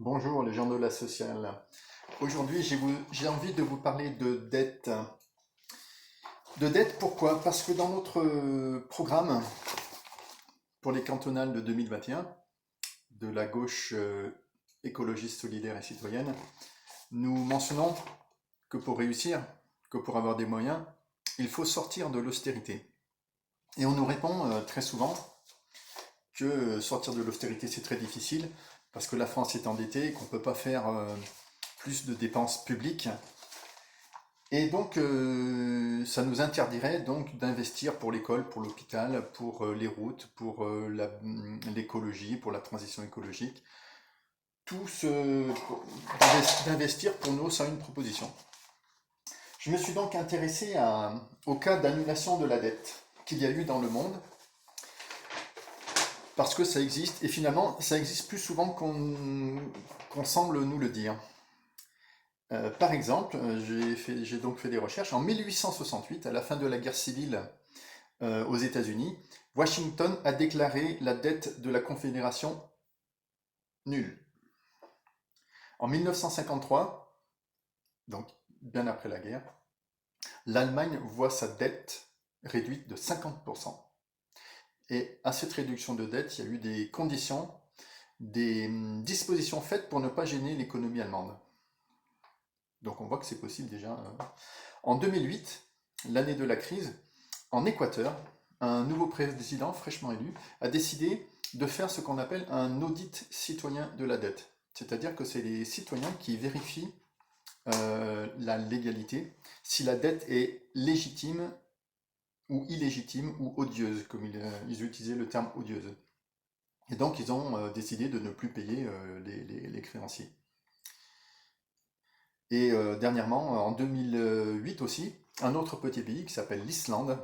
Bonjour les gens de la sociale. Aujourd'hui, j'ai envie de vous parler de dette. De dette, pourquoi? Parce que dans notre programme pour les cantonales de 2021, de la gauche écologiste, solidaire et citoyenne, nous mentionnons que pour réussir, que pour avoir des moyens, il faut sortir de l'austérité. Et on nous répond très souvent que sortir de l'austérité, c'est très difficile, parce que la France est endettée, qu'on ne peut pas faire plus de dépenses publiques. Et donc, ça nous interdirait donc d'investir pour l'école, pour l'hôpital, pour les routes, pour l'écologie, pour la transition écologique. Tout ce, d'investir pour nous sans une proposition. Je me suis donc intéressé au cas d'annulation de la dette qu'il y a eu dans le monde, parce que ça existe, et finalement, ça existe plus souvent qu'on semble nous le dire. Par exemple, j'ai donc fait des recherches. En 1868, à la fin de la guerre civile aux États-Unis, Washington a déclaré la dette de la Confédération nulle. En 1953, donc bien après la guerre, l'Allemagne voit sa dette réduite de 50%. Et à cette réduction de dette, il y a eu des conditions, des dispositions faites pour ne pas gêner l'économie allemande. Donc on voit que c'est possible déjà. En 2008, l'année de la crise, en Équateur, un nouveau président fraîchement élu a décidé de faire ce qu'on appelle un audit citoyen de la dette. C'est-à-dire que c'est les citoyens qui vérifient la légalité, si la dette est légitime ou illégitime ou odieuse, comme ils utilisaient le terme odieuse. Et donc ils ont décidé de ne plus payer les créanciers. Et dernièrement, en 2008 aussi, un autre petit pays qui s'appelle l'Islande,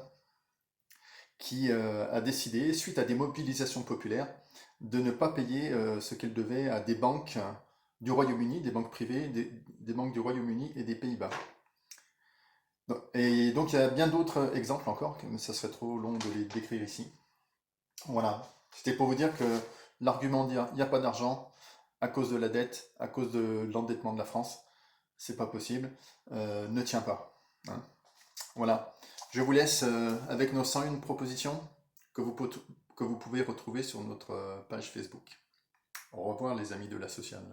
qui a décidé, suite à des mobilisations populaires, de ne pas payer ce qu'elle devait à des banques du Royaume-Uni, des banques privées, des banques du Royaume-Uni et des Pays-Bas. Et donc il y a bien d'autres exemples encore, mais ça serait trop long de les décrire ici. Voilà, c'était pour vous dire que l'argument de dire il n'y a pas d'argent à cause de la dette, à cause de l'endettement de la France, c'est pas possible, ne tient pas. Hein. Voilà, je vous laisse avec nos 101 propositions que vous pouvez retrouver sur notre page Facebook. Au revoir les amis de la sociale.